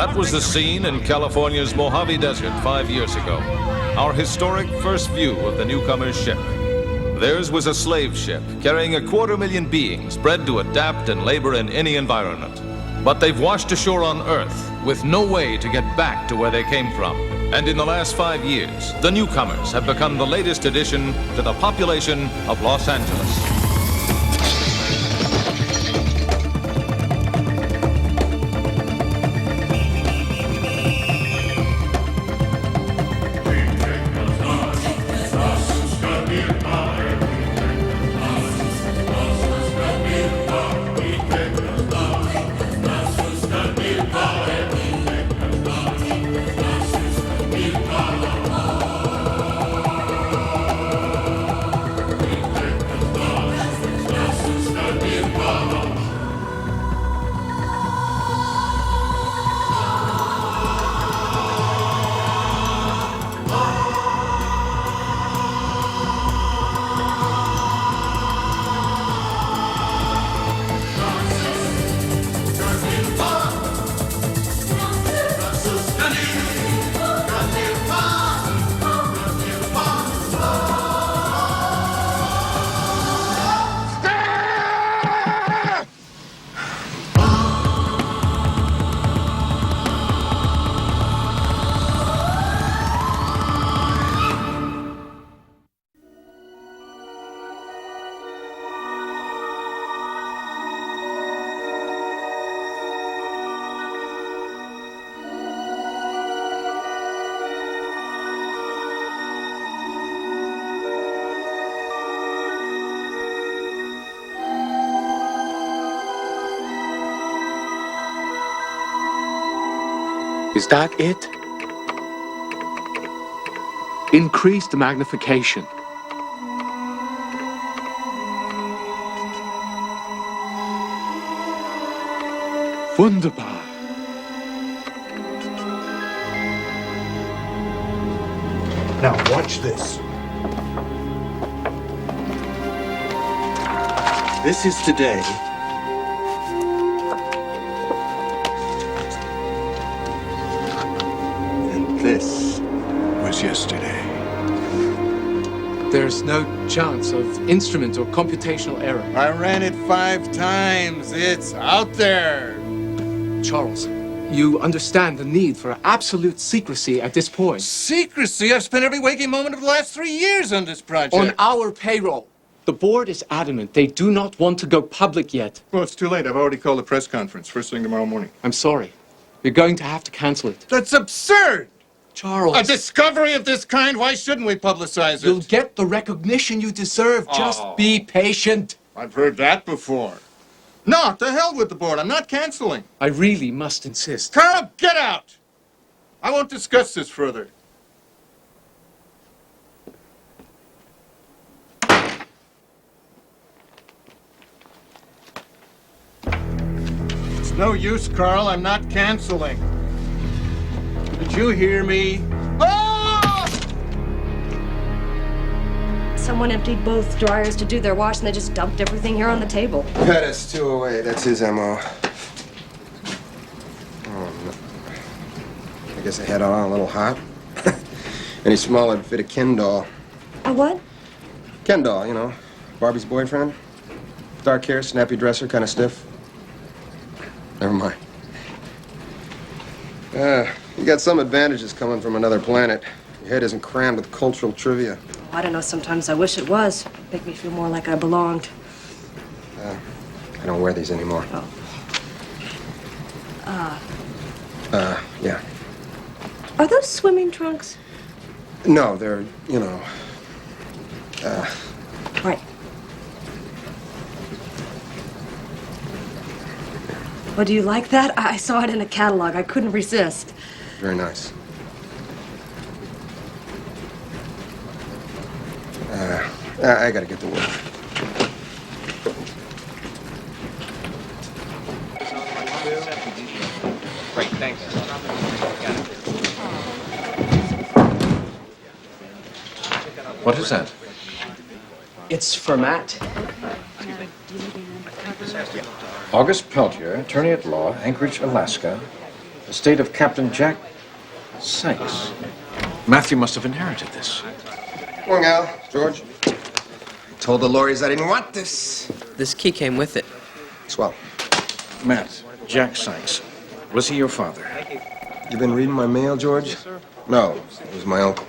That was the scene in California's Mojave Desert 5 years ago. Our historic first view of the Newcomer's ship. Theirs was a slave ship carrying 250,000 beings bred to adapt and labor in any environment. But they've washed ashore on Earth with no way to get back to where they came from. And in the last 5 years, the Newcomers have become the latest addition to the population of Los Angeles. Is that it? Increase the magnification. Wunderbar. Now watch this. This is today. And this was yesterday. There's no chance of instrument or computational error. I ran it 5 times. It's out there. Charles, you understand the need for absolute secrecy at this point. Secrecy? I've spent every waking moment of the last 3 years on this project. On our payroll. The board is adamant they do not want to go public yet. Well, it's too late. I've already called a press conference first thing tomorrow morning. I'm sorry. You're going to have to cancel it. That's absurd! Charles. A discovery of this kind? Why shouldn't we publicize it? You'll get the recognition you deserve. Just be patient. I've heard that before. No, to hell with the board. I'm not canceling. I really must insist. Carl, get out! I won't discuss this further. It's no use, Carl. I'm not canceling. Did you hear me? Ah! Someone emptied both dryers to do their wash, and they just dumped everything here on the table. Pettis, 208. That's his MO. Oh, no. I guess I had it on a little hot. Any smaller would fit a Ken doll. A what? Ken doll, you know. Barbie's boyfriend. Dark hair, snappy dresser, kind of stiff. Never mind. You got some advantages coming from another planet. Your head isn't crammed with cultural trivia. I don't know, sometimes I wish it was. Make me feel more like I belonged. I don't wear these anymore. Oh. Yeah. Are those swimming trunks? No, they're, you know, Right. Well, do you like that? I saw it in a catalog. I couldn't resist. very nice. I gotta get to work. Great, thanks. What is that? It's for Matt. August Peltier, attorney at law, Anchorage, Alaska. Estate of Captain Jack Sikes. Matthew must have inherited this. Come on, Al. George. Told the lawyers I didn't want this. This key came with it. Swell. Matt, Jack Sikes. Was he your father? You been reading my mail, George? No, it was my uncle.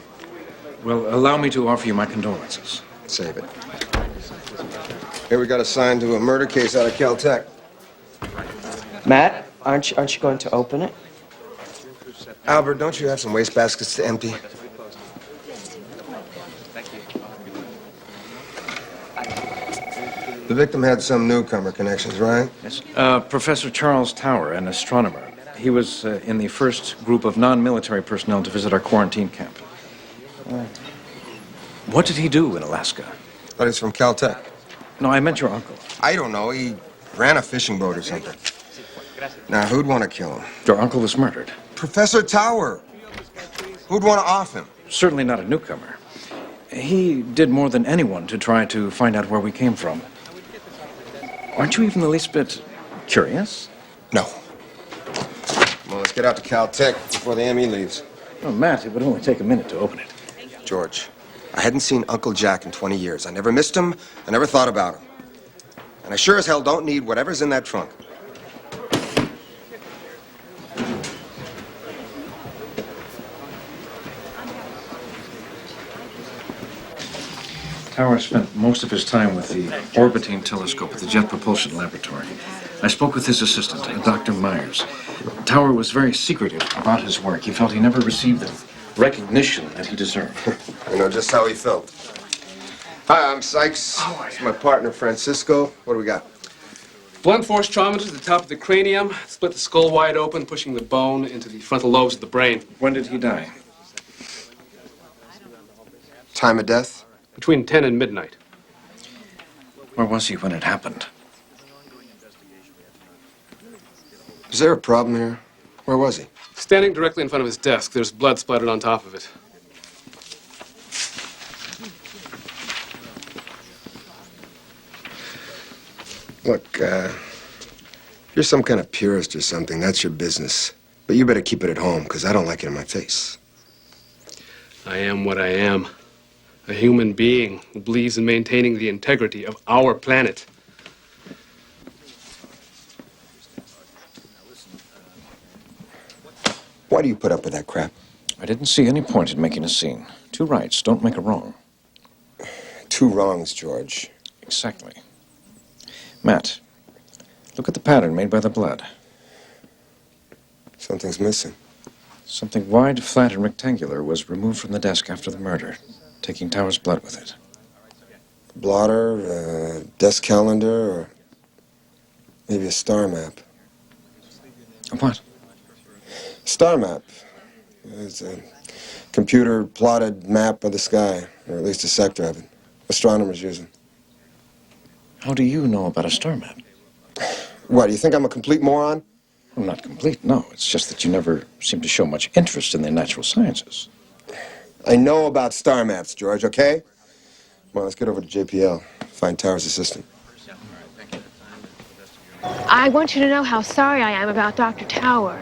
Well, allow me to offer you my condolences. Save it. Here we got assigned to a murder case out of Caltech. Matt, aren't you going to open it? Albert, don't you have some wastebaskets to empty? The victim had some Newcomer connections, right? Yes. Professor Charles Tower, an astronomer. He was in the first group of non-military personnel to visit our quarantine camp. What did he do in Alaska? But he's from Caltech. No, I meant your uncle. I don't know. He ran a fishing boat or something. Now, who'd want to kill him? Your uncle was murdered. Professor Tower. Who'd want to off him? Certainly not a newcomer. He did more than anyone to try to find out where we came from. Aren't you even the least bit curious? No. Well, let's get out to Caltech before the ME leaves. Oh, Matt, it would only take a minute to open it. George, I hadn't seen Uncle Jack in 20 years. I never missed him. I never thought about him. And I sure as hell don't need whatever's in that trunk. Tower spent most of his time with the orbiting telescope at the Jet Propulsion Laboratory. I spoke with his assistant, Dr. Myers. Tower was very secretive about his work. He felt he never received the recognition that he deserved. I know just how he felt. Hi, I'm Sikes. It's my partner, Francisco. What do we got? Blunt force trauma to the top of the cranium, split the skull wide open, pushing the bone into the frontal lobes of the brain. When did he die? Time of death? Between 10 and midnight. Where was he when it happened? Is there a problem here? Where was he? Standing directly in front of his desk, there's blood splattered on top of it. Look, you're some kind of purist or something. That's your business. But you better keep it at home, because I don't like it in my face. I am what I am. A human being who believes in maintaining the integrity of our planet. Why do you put up with that crap? I didn't see any point in making a scene. Two rights don't make a wrong. Two wrongs, George. Exactly. Matt, look at the pattern made by the blood. Something's missing. Something wide, flat, and rectangular was removed from the desk after the murder, taking Tower's blood with it. Blotter, desk calendar, or maybe a star map. A what? Star map. It's a computer-plotted map of the sky, or at least a sector of it. Astronomers use them. How do you know about a star map? What, do you think I'm a complete moron? Well, not complete, no. It's just that you never seem to show much interest in the natural sciences. I know about star maps, George, okay? Well, let's get over to JPL. Find Tower's assistant. I want you to know how sorry I am about Dr. Tower.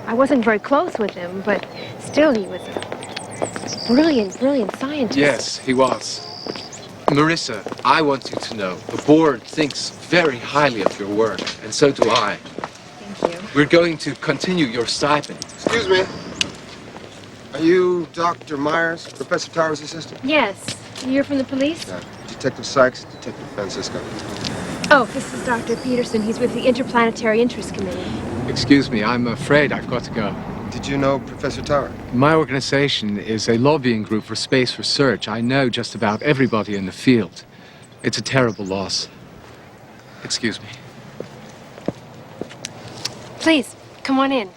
I wasn't very close with him, but still he was a brilliant scientist. Yes, he was. Marissa, I want you to know the board thinks very highly of your work, and so do I. Thank you. We're going to continue your stipend. Excuse me. Are you Dr. Myers, Professor Tower's assistant? Yes. You're from the police? Detective Sikes, Detective Francisco. Oh, this is Dr. Peterson. He's with the Interplanetary Interest Committee. Excuse me, I'm afraid I've got to go. Did you know Professor Tower? My organization is a lobbying group for space research. I know just about everybody in the field. It's a terrible loss. Excuse me. Please, come on in.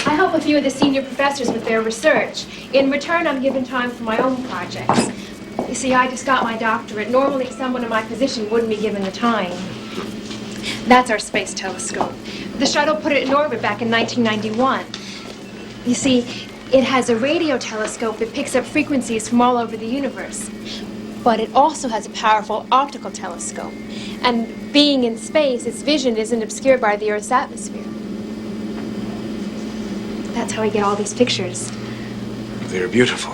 I help a few of the senior professors with their research. In return, I'm given time for my own projects. You see, I just got my doctorate. Normally, someone in my position wouldn't be given the time. That's our space telescope. The shuttle put it in orbit back in 1991. You see, it has a radio telescope that picks up frequencies from all over the universe. But it also has a powerful optical telescope. And being in space, its vision isn't obscured by the Earth's atmosphere. That's how we get all these pictures. They're beautiful.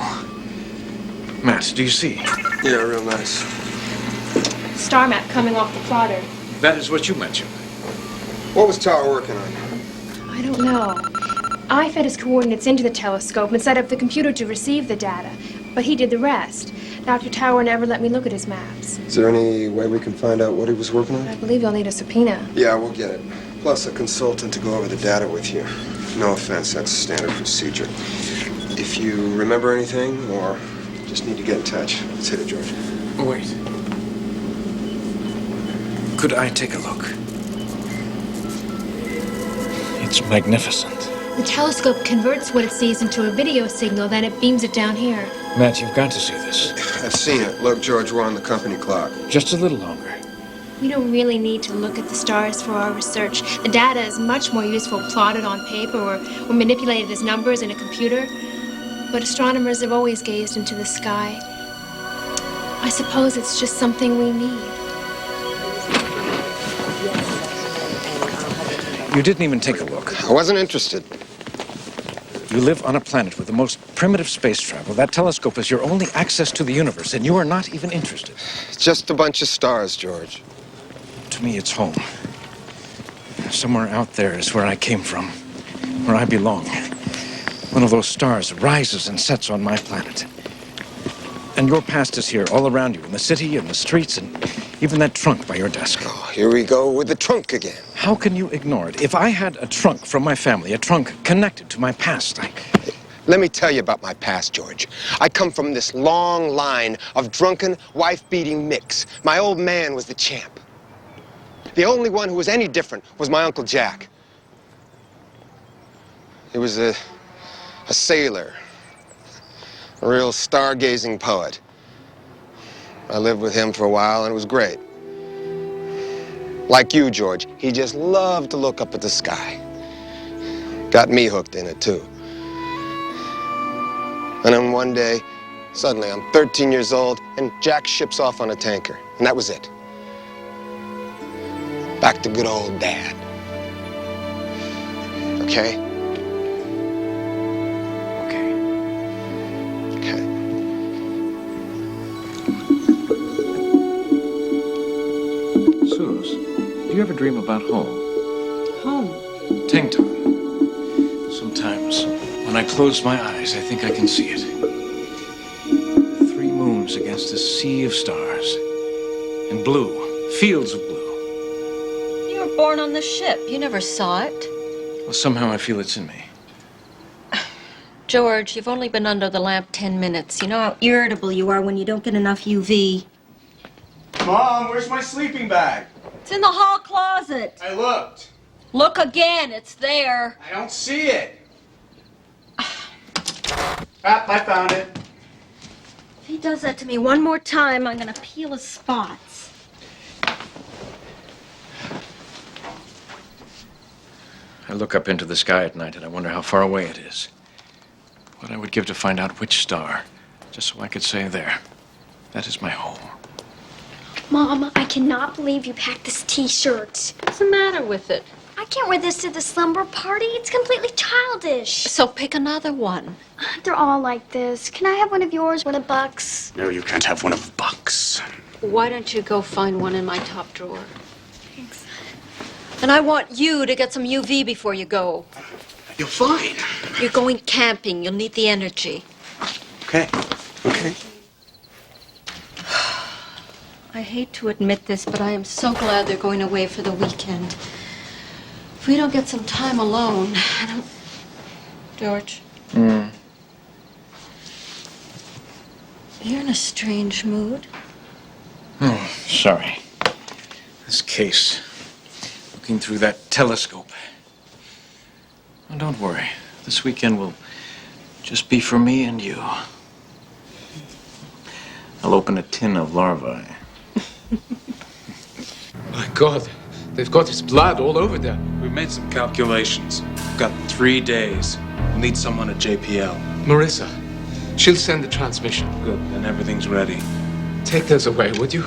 Matt, do you see? Yeah, real nice. Star map coming off the plotter. That is what you mentioned. What was Tower working on? I don't know. I fed his coordinates into the telescope and set up the computer to receive the data, but he did the rest. Dr. Tower never let me look at his maps. Is there any way we can find out what he was working on? I believe you'll need a subpoena. Yeah, we'll get it. Plus a consultant to go over the data with you. No offense, that's standard procedure. If you remember anything or just need to get in touch, let's hit it, George. Oh, wait. Could I take a look? It's magnificent. The telescope converts what it sees into a video signal, then it beams it down here. Matt, you've got to see this. I've seen it. Look, George, we're on the company clock. Just a little longer. We don't really need to look at the stars for our research. The data is much more useful plotted on paper or manipulated as numbers in a computer. But astronomers have always gazed into the sky. I suppose it's just something we need. You didn't even take a look. I wasn't interested. You live on a planet with the most primitive space travel. That telescope is your only access to the universe, and you are not even interested. It's just a bunch of stars, George. To me, it's home. Somewhere out there is where I came from, where I belong. One of those stars rises and sets on my planet. And your past is here, all around you, in the city, in the streets, and even that trunk by your desk. Oh, here we go with the trunk again. How can you ignore it? If I had a trunk from my family, a trunk connected to my past, Let me tell you about my past, George. I come from this long line of drunken, wife-beating micks. My old man was the champ. The only one who was any different was my Uncle Jack. He was a sailor, a real stargazing poet. I lived with him for a while, and it was great. Like you, George, he just loved to look up at the sky. Got me hooked in it, too. And then one day, suddenly, I'm 13 years old, and Jack ships off on a tanker. And that was it. Back to good old Dad. Okay? Okay. Okay. Suze, do you ever dream about home? Home? Tington. Sometimes, when I close my eyes, I think I can see it. 3 moons against a sea of stars. And blue. Fields of blue. You were born on the ship. You never saw it. Well, somehow I feel it's in me. George, you've only been under the lamp 10 minutes. You know how irritable you are when you don't get enough UV. Mom, where's my sleeping bag? It's in the hall closet. I looked. Look again. It's there. I don't see it. I found it. If he does that to me one more time, I'm gonna peel his spots. I look up into the sky at night and I wonder how far away it is. What I would give to find out which star, just so I could say, there, that is my home. Mom, I cannot believe you packed this t-shirt. What's the matter with it? I can't wear this to the slumber party. It's completely childish. So pick another one. They're all like this. Can I have one of yours, one of Buck's? No, you can't have one of Buck's. Why don't you go find one in my top drawer? Thanks. And I want you to get some UV before you go. You're fine. You're going camping. You'll need the energy. Okay. Okay. I hate to admit this, but I am so glad they're going away for the weekend. If we don't get some time alone, I don't... George? You're in a strange mood. Oh, sorry. This case. Looking through that telescope. Oh, don't worry. This weekend will just be for me and you. I'll open a tin of larvae. My God, they've got his blood all over them. We've made some calculations. We've got 3 days. We'll need someone at JPL. Marissa, she'll send the transmission. Good, then everything's ready. Take those away, would you?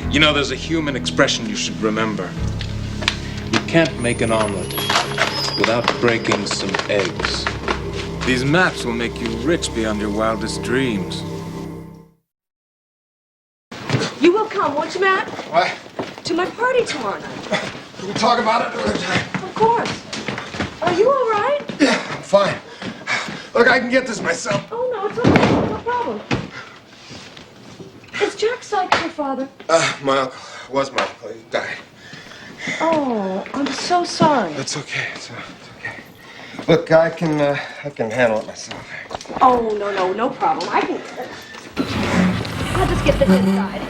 You know, there's a human expression you should remember. You can't make an omelet without breaking some eggs. These maps will make you rich beyond your wildest dreams. You will come, won't you, Matt? What? To my party tomorrow night. Can we talk about it another time? Of course. Are you all right? Yeah, I'm fine. Look, I can get this myself. Oh, no, it's okay. No problem. Is Jack Sikes your father? My uncle. Was my uncle. He died. Oh, I'm so sorry. It's okay. It's okay. Look, I can handle it myself. Oh, no problem. I'll just get this inside.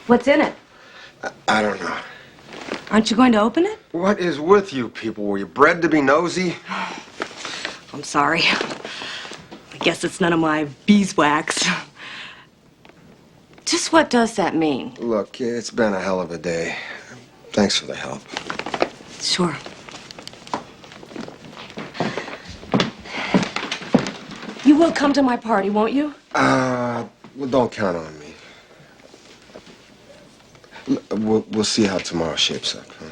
What's in it? I don't know. Aren't you going to open it? What is with you people? Were you bred to be nosy? I'm sorry. I guess it's none of my beeswax. Just what does that mean? Look, it's been a hell of a day. Thanks for the help. Sure. You will come to my party, won't you? Well, don't count on me. We'll see how tomorrow shapes up. Huh?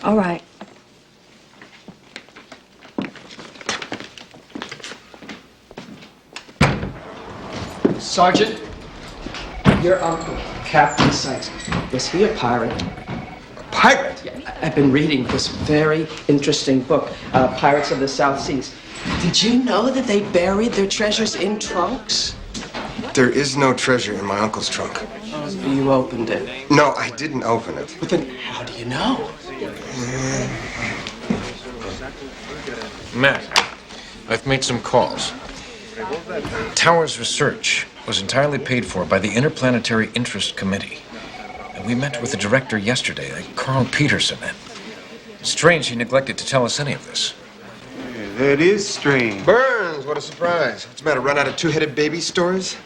All right. Sergeant, your uncle, Captain Sikes, was he a pirate? A pirate? Yeah, I've been reading this very interesting book, Pirates of the South Seas. Did you know that they buried their treasures in trunks? There is no treasure in my uncle's trunk. You opened it. No, I didn't open it. But then how do you know? Matt, I've made some calls. Tower's research was entirely paid for by the Interplanetary Interest Committee. And we met with the director yesterday, Carl Peterson. Strange he neglected to tell us any of this. That is strange. Burns, what a surprise. What's the matter, run out of two-headed baby stories?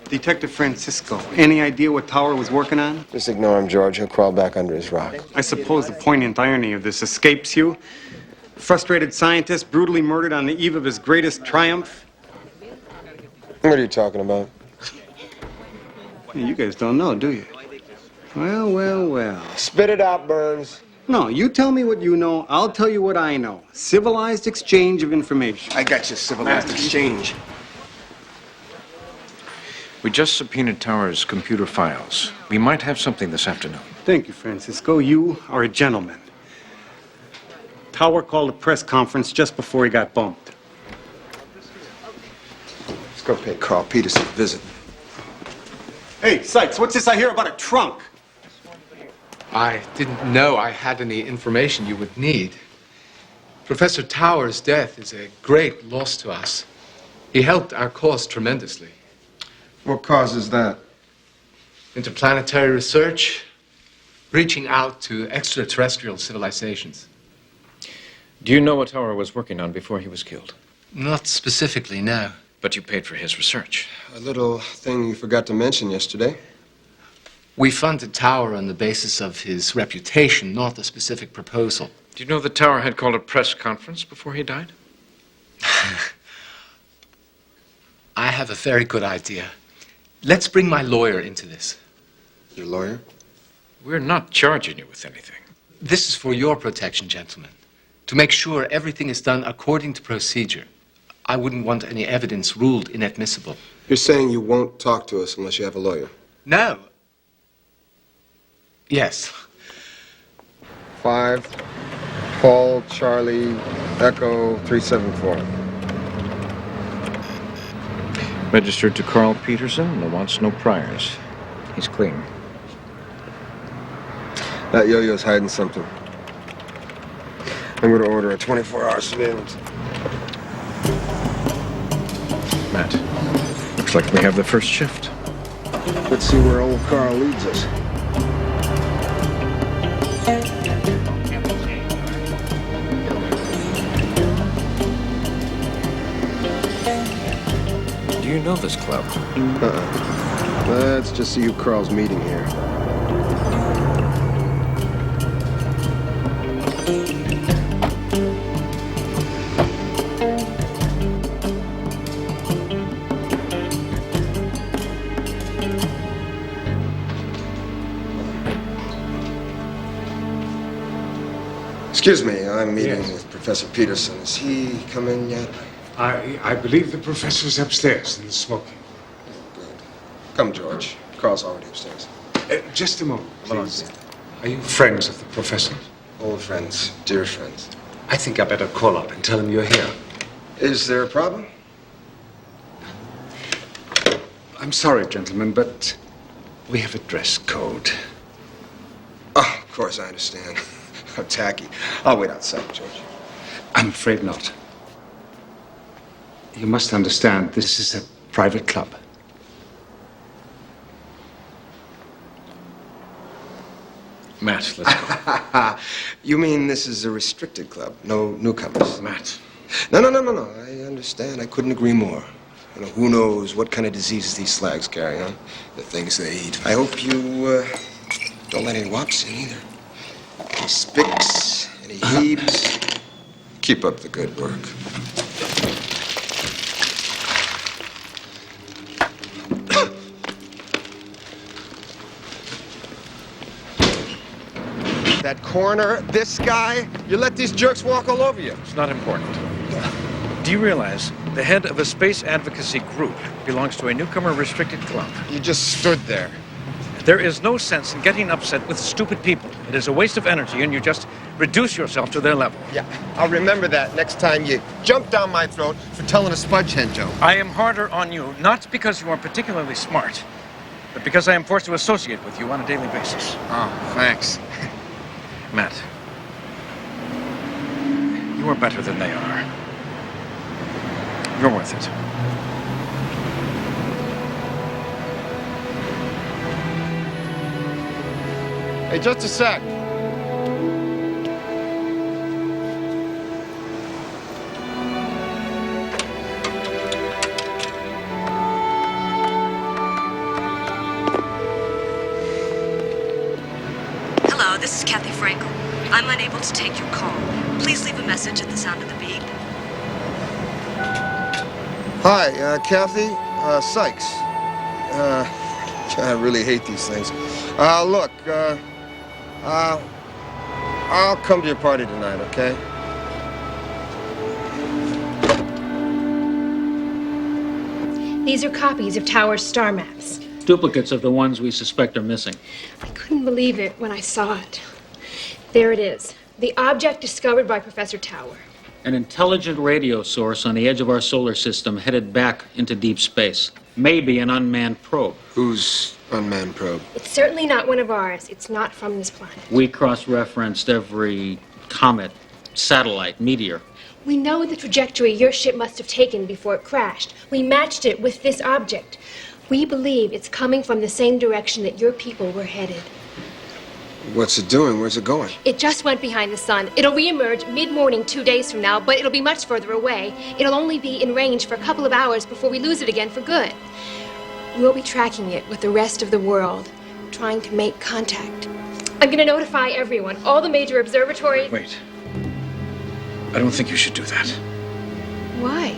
Detective Francisco, any idea what Tower was working on? Just ignore him, George. He'll crawl back under his rock. I suppose the poignant irony of this escapes you. Frustrated scientist brutally murdered on the eve of his greatest triumph. What are you talking about? You guys don't know, do you? Well. Spit it out, Burns. No, you tell me what you know, I'll tell you what I know. Civilized exchange of information. I got you, civilized exchange. We just subpoenaed Tower's computer files. We might have something this afternoon. Thank you, Francisco. You are a gentleman. Tower called a press conference just before he got bumped. Let's go pay Carl Peterson a visit. Hey, Sikes, what's this I hear about a trunk? I didn't know I had any information you would need. Professor Tower's death is a great loss to us. He helped our cause tremendously. What causes that? Interplanetary research, reaching out to extra-terrestrial civilizations. Do you know what Tower was working on before he was killed? Not specifically, no. But you paid for his research. A little thing you forgot to mention yesterday. We funded Tower on the basis of his reputation, not a specific proposal. Do you know that Tower had called a press conference before he died? I have a very good idea. Let's bring my lawyer into this. Your lawyer? We're not charging you with anything. This is for your protection, gentlemen. To make sure everything is done according to procedure. I wouldn't want any evidence ruled inadmissible. You're saying you won't talk to us unless you have a lawyer? No. Yes. 5, Paul, Charlie, Echo, 374. Registered to Carl Peterson, no wants, no priors. He's clean. That yo-yo's hiding something. I'm going to order a 24-hour surveillance. Matt, looks like we have the first shift. Let's see where old Carl leads us. Do you know this club? Let's just see who Carl's meeting here. Excuse me, I'm meeting with Professor Peterson. Has he come in yet? I believe the professor's upstairs in the smoking. Good. Come, George. Carl's already upstairs. Just a moment, please. Are you friends of the professor? Old friends, dear friends. I think I better call up and tell him you're here. Is there a problem? I'm sorry, gentlemen, but we have a dress code. Oh, of course, I understand. How tacky. I'll wait outside, George. I'm afraid not. You must understand, this is a private club. Matt, let's go. You mean this is a restricted club? No newcomers? Matt. No. I understand. I couldn't agree more. You know, who knows what kind of diseases these slags carry, huh? The things they eat. I hope you don't let any wops in either. Any spics, any heebs. Keep up the good work. That corner, this guy, you let these jerks walk all over you. It's not important. Do you realize the head of a space advocacy group belongs to a newcomer restricted club? You just stood there. There is no sense in getting upset with stupid people. It is a waste of energy, and you just reduce yourself to their level. Yeah, I'll remember that next time you jump down my throat for telling a spudge hen joke. I am harder on you, not because you are particularly smart, but because I am forced to associate with you on a daily basis. Oh, thanks. Matt, you are better than they are. You're worth it. Hey, just a sec. Hello, this is Cathy Frankel. I'm unable to take your call. Please leave a message at the sound of the beep. Hi, Cathy. Sikes. I really hate these things. Look, I'll come to your party tonight, okay? These are copies of Tower's star maps. Duplicates of the ones we suspect are missing. I couldn't believe it when I saw it. There it is. The object discovered by Professor Tower. An intelligent radio source on the edge of our solar system headed back into deep space. Maybe an unmanned probe. Whose unmanned probe? It's certainly not one of ours. It's not from this planet. We cross-referenced every comet, satellite, meteor. We know the trajectory your ship must have taken before it crashed. We matched it with this object. We believe it's coming from the same direction that your people were headed. What's it doing? Where's it going? It just went behind the sun. It'll reemerge mid-morning 2 days from now, but it'll be much further away. It'll only be in range for a couple of hours before we lose it again for good. We'll be tracking it with the rest of the world, trying to make contact. I'm going to notify everyone, all the major observatories. Wait. I don't think you should do that. Why?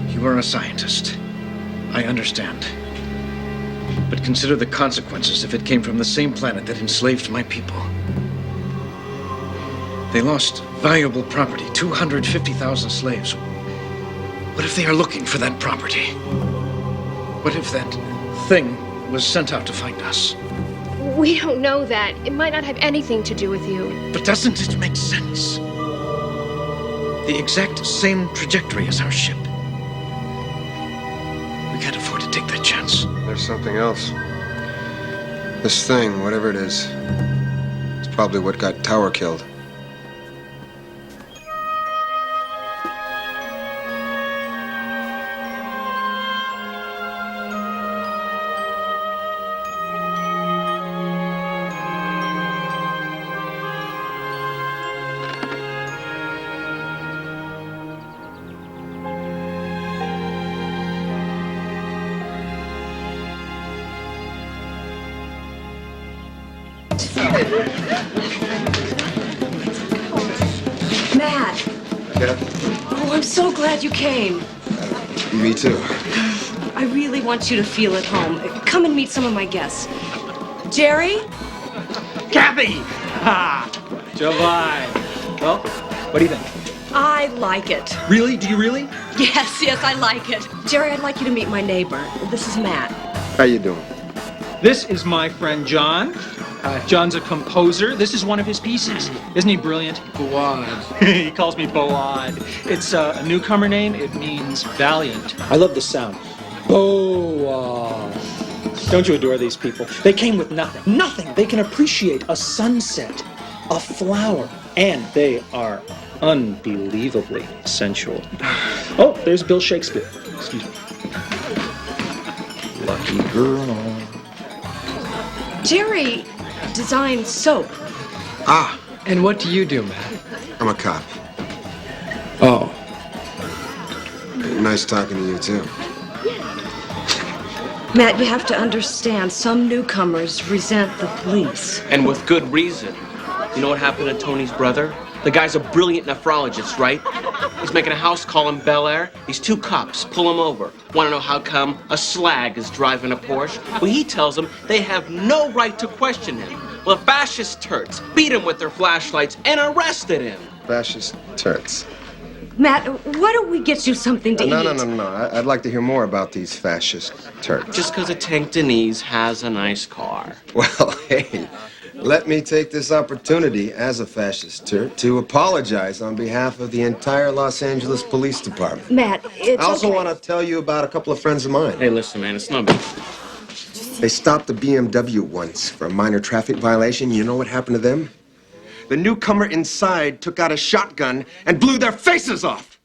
You are a scientist. I understand. But consider the consequences if it came from the same planet that enslaved my people. They lost valuable property, 250,000 slaves. What if they are looking for that property? What if that thing was sent out to find us? We don't know that. It might not have anything to do with you. But doesn't it make sense? The exact same trajectory as our ship. We can't afford to take that chance. There's something else. This thing, whatever it is, it's probably what got Tower killed. Matt! Yeah? Oh, I'm so glad you came. Me too. I really want you to feel at home. Come and meet some of my guests. Jerry? Cathy! Ha! Javai! Well, what do you think? I like it. Really? Do you really? Yes, I like it. Jerry, I'd like you to meet my neighbor. This is Matt. How you doing? This is my friend John. John's a composer. This is one of his pieces. Isn't he brilliant? Boad. He calls me Boad. It's a newcomer name. It means valiant. I love the sound. Boad. Don't you adore these people? They came with nothing. Nothing. They can appreciate a sunset, a flower, and they are unbelievably sensual. Oh, there's Bill Shakespeare. Excuse me. Lucky girl. Jerry designed soap. Ah, And what do you do, Matt? I'm a cop. Oh. Nice talking to you, too. Matt, you have to understand, some newcomers resent the police. And with good reason. You know what happened to Tony's brother? The guy's a brilliant nephrologist, right? He's making a house call in Bel Air. These two cops pull him over. Want to know how come a slag is driving a Porsche? Well, he tells them they have no right to question him. Well, the fascist turds beat him with their flashlights and arrested him. Fascist turds. Matt, why don't we get you something to eat? No. I'd like to hear more about these fascist turds. Just because a Tank Denise has a nice car. Well, hey, let me take this opportunity as a fascist turd to apologize on behalf of the entire Los Angeles Police Department. Matt, it's I also okay. want to tell you about a couple of friends of mine. Hey, listen, man, it's no big. They stopped a BMW once for a minor traffic violation. You know what happened to them? The newcomer inside took out a shotgun and blew their faces off.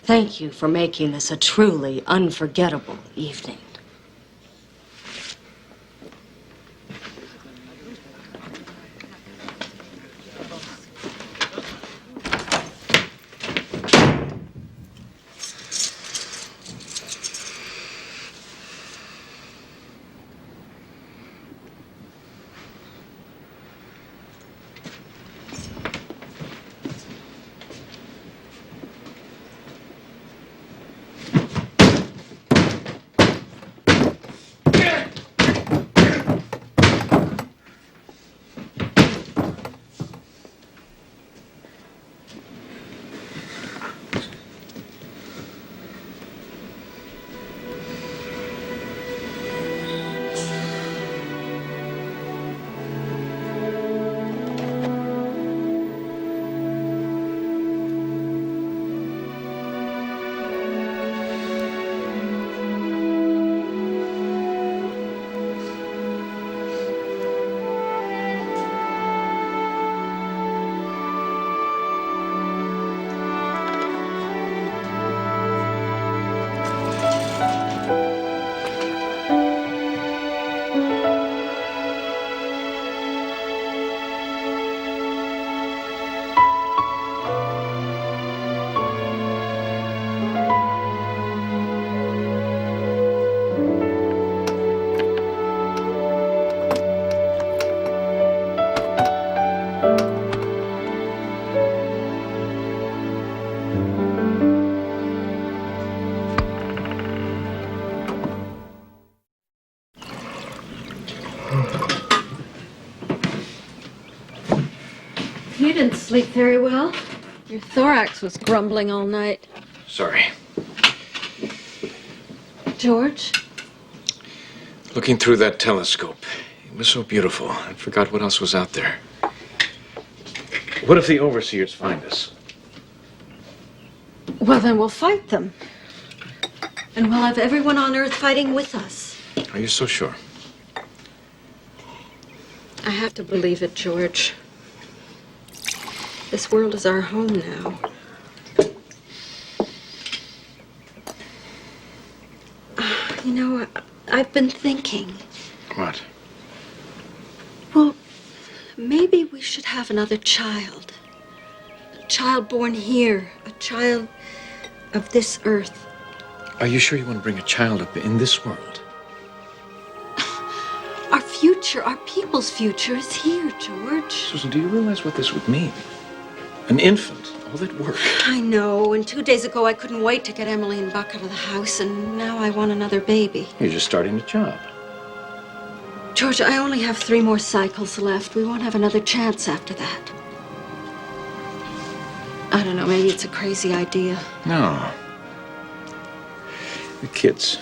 Thank you for making this a truly unforgettable evening. You didn't sleep very well. Your thorax was grumbling all night. Sorry. George? Looking through that telescope. It was so beautiful. I forgot what else was out there. What if the overseers find us? Well, then we'll fight them. And we'll have everyone on Earth fighting with us. Are you so sure? I have to believe it, George. This world is our home now. You know, I've been thinking. What? Well, maybe we should have another child. A child born here. A child of this Earth. Are you sure you want to bring a child up in this world? Our future, our people's future is here, George. Susan, do you realize what this would mean? An infant, all that work. I know, and 2 days ago I couldn't wait to get Emily and Buck out of the house, and now I want another baby. You're just starting a job. George, I only have 3 more cycles left. We won't have another chance after that. I don't know, maybe it's a crazy idea. No. The kids,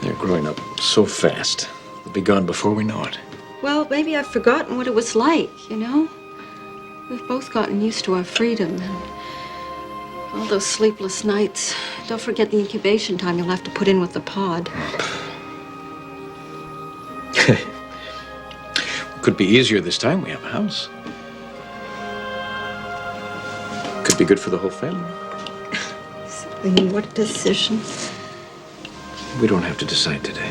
they're growing up so fast. They'll be gone before we know it. Well, maybe I've forgotten what it was like, you know? We've both gotten used to our freedom and all those sleepless nights. Don't forget the incubation time you'll have to put in with the pod. Could be easier this time. We have a house. Could be good for the whole family. What decision? We don't have to decide today.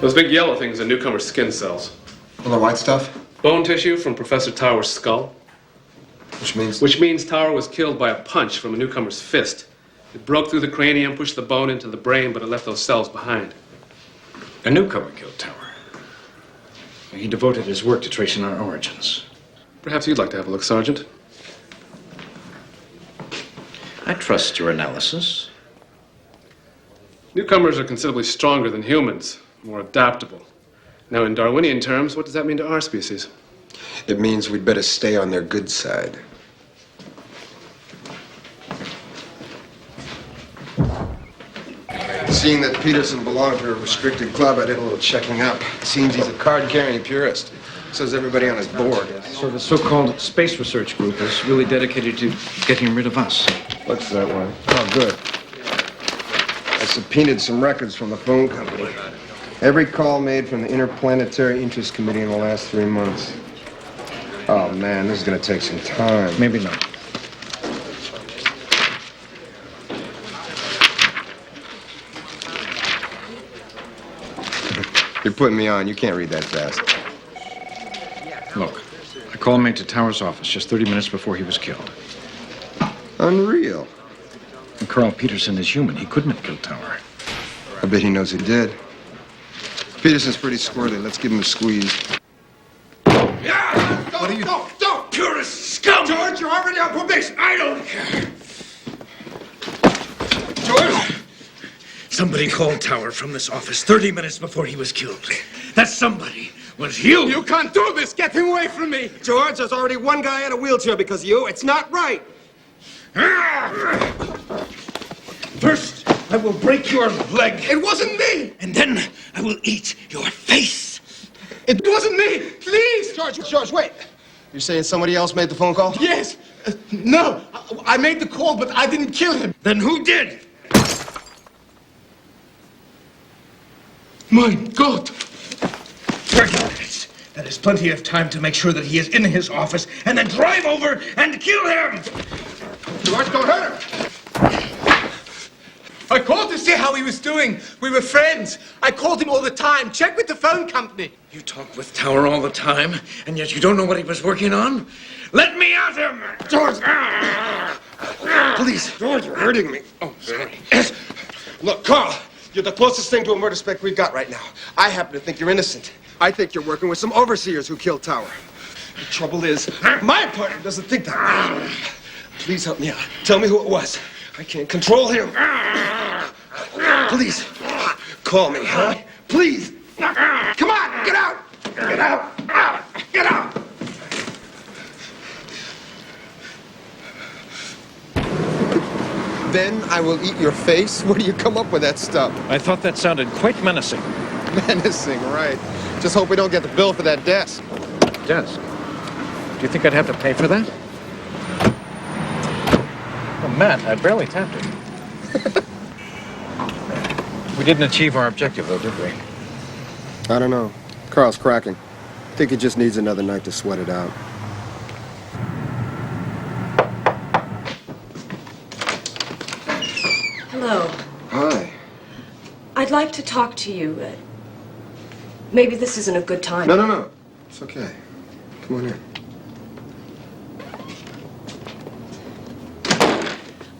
Those big yellow things are Newcomer skin cells. All the white stuff? Bone tissue from Professor Tower's skull. Which means? Which means Tower was killed by a punch from a Newcomer's fist. It broke through the cranium, pushed the bone into the brain, but it left those cells behind. A Newcomer killed Tower. He devoted his work to tracing our origins. Perhaps you'd like to have a look, Sergeant. I trust your analysis. Newcomers are considerably stronger than humans, more adaptable. Now, in Darwinian terms, what does that mean to our species? It means we'd better stay on their good side. Seeing that Peterson belonged to a restricted club, I did a little checking up. It seems he's a card-carrying purist. So is everybody on his board. So the so-called space research group is really dedicated to getting rid of us. Looks that way. Oh, good. I subpoenaed some records from the phone company. Every call made from the Interplanetary Interest Committee in the last 3 months. Oh, man, this is going to take some time. Maybe not. You're putting me on. You can't read that fast. Look, a call made to Tower's office just 30 minutes before he was killed. Unreal. And Carl Peterson is human. He couldn't have killed Tower. I bet he knows who did. Peterson's pretty squirrely. Let's give him a squeeze. What are you... Don't! Purist scum! George, you're already on probation. I don't care. George! Somebody called Tower from this office 30 minutes before he was killed. That somebody was you! You can't do this! Get him away from me! George, there's already one guy in a wheelchair because of you. It's not right. First, I will break your leg. It wasn't me! And then I will eat your face. It wasn't me! Please! George, wait. You're saying somebody else made the phone call? Yes! No! I made the call, but I didn't kill him. Then who did? My God! 30 minutes. That is plenty of time to make sure that he is in his office and then drive over and kill him! George, don't hurt him! I called to see how he was doing. We were friends. I called him all the time. Check with the phone company. You talk with Tower all the time, and yet you don't know what he was working on? Let me at him! George! Please, George, you're hurting me. Oh, sorry. Look, Carl, you're the closest thing to a murder spec we've got right now. I happen to think you're innocent. I think you're working with some overseers who killed Tower. The trouble is, my partner doesn't think that. Please help me out. Tell me who it was. I can't control him. Please, call me, huh? Please. Come on, get out. Get out. Get out. Then I will eat your face? Where do you come up with that stuff? I thought that sounded quite menacing. Menacing, right. Just hope we don't get the bill for that desk. Desk? Do you think I'd have to pay for that? Oh, Matt, I barely tapped it. We didn't achieve our objective, though, did we? I don't know. Carl's cracking. I think he just needs another night to sweat it out. Hello. Hi. I'd like to talk to you. Maybe this isn't a good time. No. It's okay. Come on in.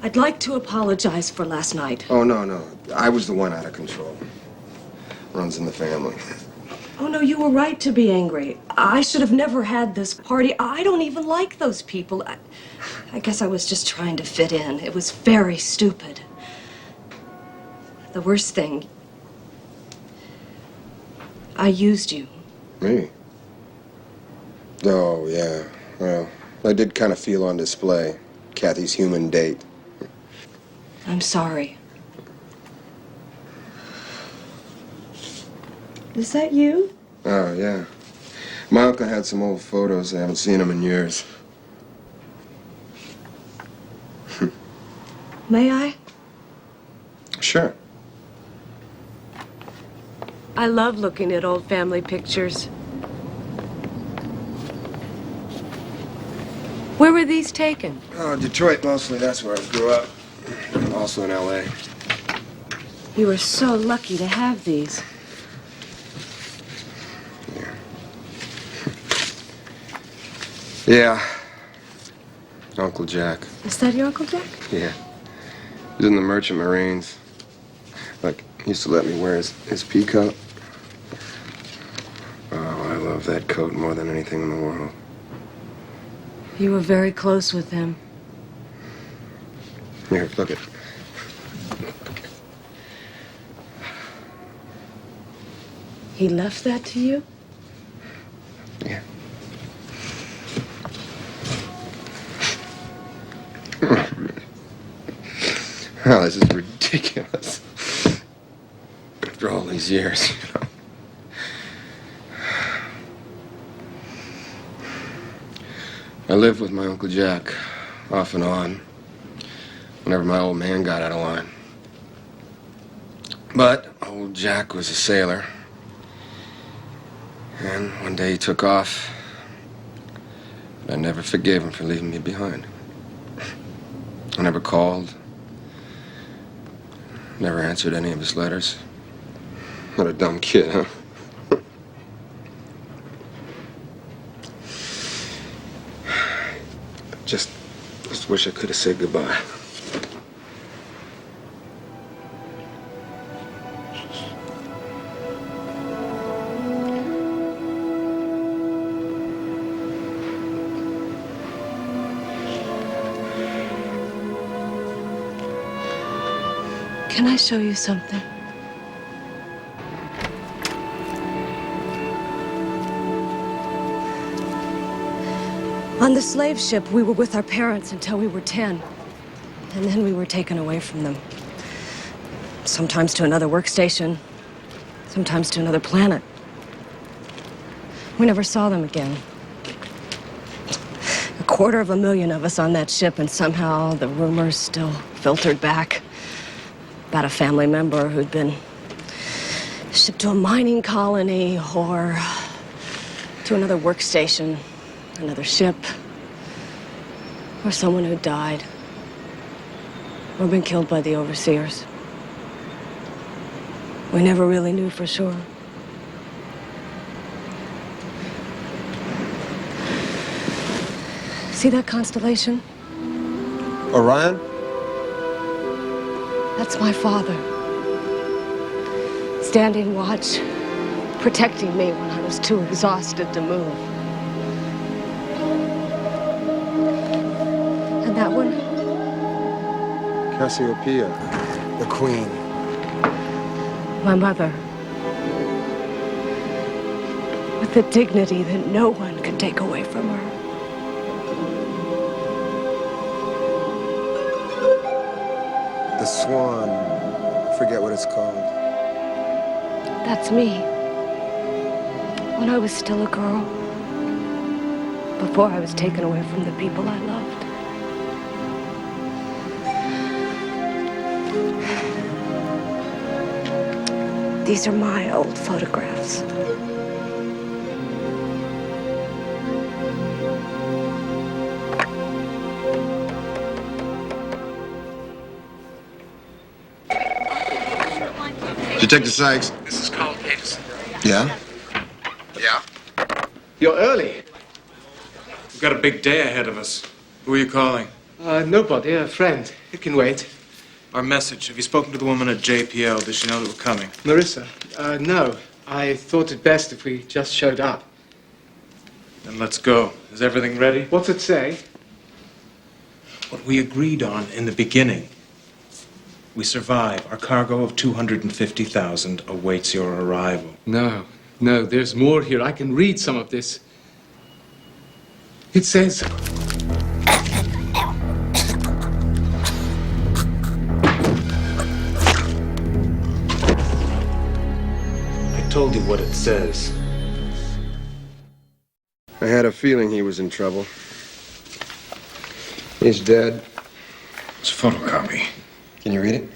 I'd like to apologize for last night. Oh, no. I was the one out of control. Runs in the family. Oh, no, you were right to be angry. I should have never had this party. I don't even like those people. I guess I was just trying to fit in. It was very stupid. The worst thing, I used you. Me? Oh, yeah. Well, I did kind of feel on display. Cathy's human date. I'm sorry. Is that you? Oh, yeah. My uncle had some old photos. I haven't seen them in years. May I? Sure. I love looking at old family pictures. Where were these taken? Oh, Detroit mostly. That's where I grew up. Also in L.A. You were so lucky to have these. Yeah. Uncle Jack. Is that your Uncle Jack? Yeah. He was in the Merchant Marines. Like, he used to let me wear his pea coat. Oh, I love that coat more than anything in the world. You were very close with him. Here, look it. He left that to you? Yeah. Oh, this is ridiculous. After all these years, you know. I lived with my Uncle Jack, off and on, whenever my old man got out of line. But old Jack was a sailor. And one day he took off. I never forgave him for leaving me behind. I never called. Never answered any of his letters. What a dumb kid, huh? Just wish I could have said goodbye. Can I show you something? On the slave ship, we were with our parents until we were 10. And then we were taken away from them. Sometimes to another workstation, sometimes to another planet. We never saw them again. 250,000 of us on that ship, and somehow the rumors still filtered back about a family member who'd been shipped to a mining colony or to another workstation, another ship, or someone who died or been killed by the overseers. We never really knew for sure. See that constellation? Orion? That's my father. Standing watch, protecting me when I was too exhausted to move. And that one? Cassiopeia, the queen. My mother. With the dignity that no one could take away from her. The swan. I forget what it's called. That's me. When I was still a girl. Before I was taken away from the people I loved. These are my old photographs. Detective Sikes. This is Carl Peterson. Yeah? Yeah? You're early. We've got a big day ahead of us. Who are you calling? Nobody, a friend. It can wait. Our message. Have you spoken to the woman at JPL? Does she know that we're coming? Marissa? No. I thought it best if we just showed up. Then let's go. Is everything ready? What's it say? What we agreed on in the beginning. We survive. Our cargo of 250,000 awaits your arrival. No, there's more here. I can read some of this. It says... I told you what it says. I had a feeling he was in trouble. He's dead. It's a photocopy. Can you read it?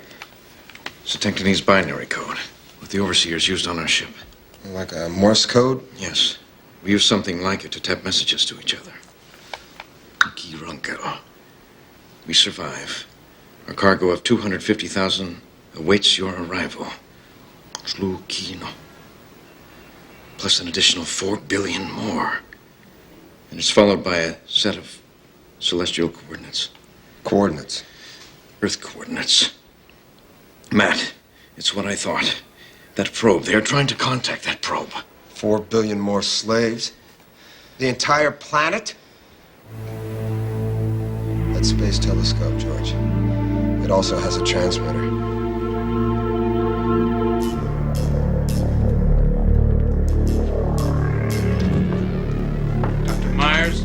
It's a Tectonese binary code, what the overseers used on our ship. Like a Morse code? Yes. We use something like it to tap messages to each other. We survive. Our cargo of 250,000 awaits your arrival. Plus an additional 4 billion more. And it's followed by a set of celestial coordinates. Coordinates? Earth coordinates. Matt, it's what I thought. That probe, they're trying to contact that probe. 4 billion more slaves? The entire planet? That space telescope, George. It also has a transmitter. Dr. Myers,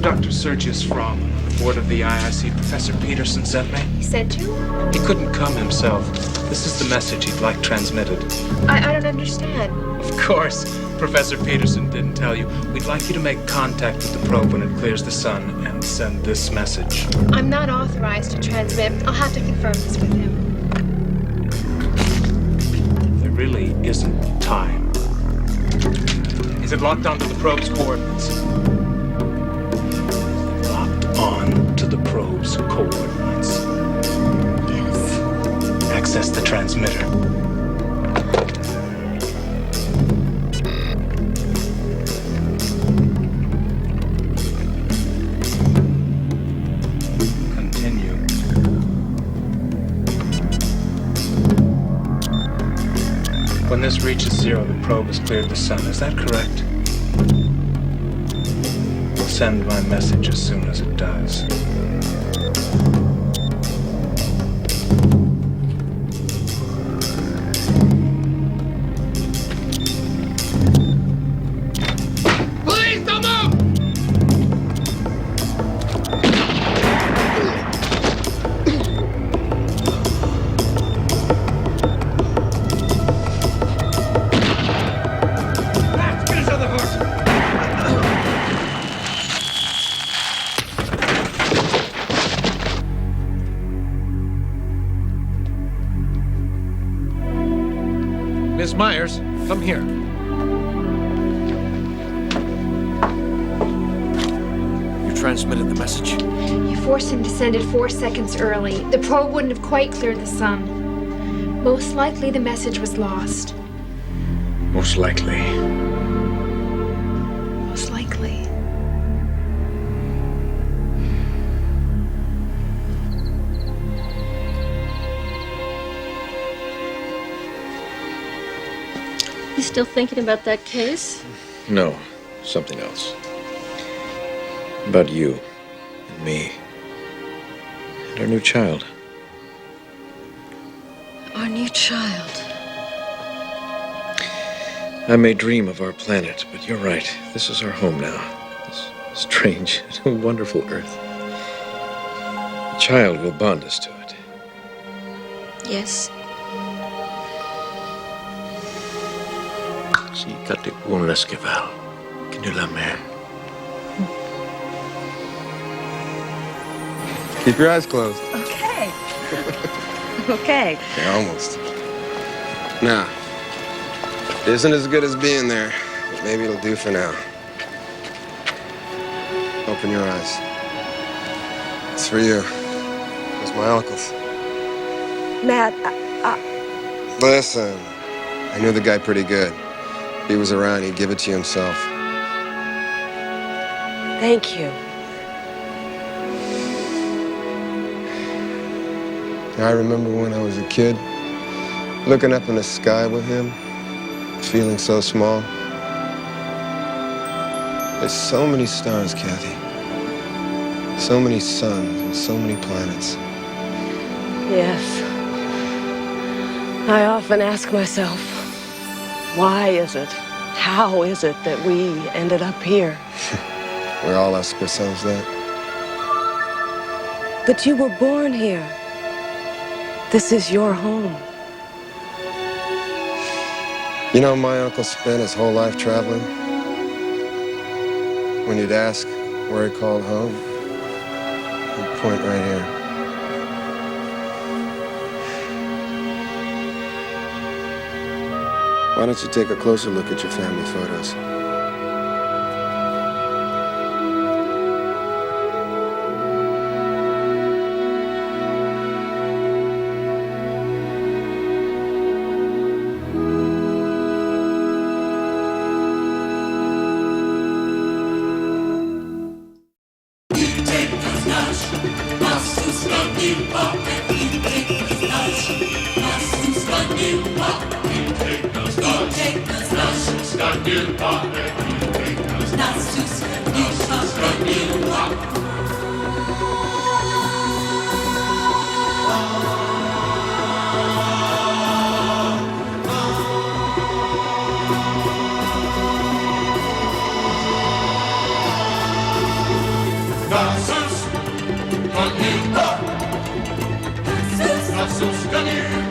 Dr. Sergius Fromm, on the board of the IIC, Professor Peterson sent me. He sent you? He couldn't come himself. This is the message he'd like transmitted. I don't understand. Of course, Professor Peterson didn't tell you. We'd like you to make contact with the probe when it clears the sun and send this message. I'm not authorized to transmit. I'll have to confirm this with him. There really isn't time. Is it locked onto the probe's coordinates? Locked on to the probe's coordinates. Yes. Access the transmitter. When this reaches zero, the probe has cleared the sun. Is that correct? I'll send my message as soon as it does. Please don't move! Miss Myers, come here. You transmitted the message. You forced him to send it 4 seconds early. The probe wouldn't have quite cleared the sun. Most likely the message was lost. Most likely. Most likely. You still thinking about that case? No, something else. About you and me and our new child. Our new child. I may dream of our planet, but you're right. This is our home now. This strange, wonderful Earth. A child will bond us to it. Yes. Si kati unlas keval, kinula mer. Keep your eyes closed. Okay. Okay. Yeah, almost. Now, it isn't as good as being there, but maybe it'll do for now. Open your eyes. It's for you. It's my uncle's. Matt, Listen, I knew the guy pretty good. If he was around, he'd give it to you himself. thank you. I remember when I was a kid, looking up in the sky with him, feeling so small. There's so many stars, Cathy. So many suns and so many planets. Yes. I often ask myself, why is it, how is it that we ended up here? We all ask ourselves that. But you were born here. This is your home. You know, my uncle spent his whole life traveling. When you'd ask where he called home, he'd point right here. Why don't you take a closer look at your family photos? Sus,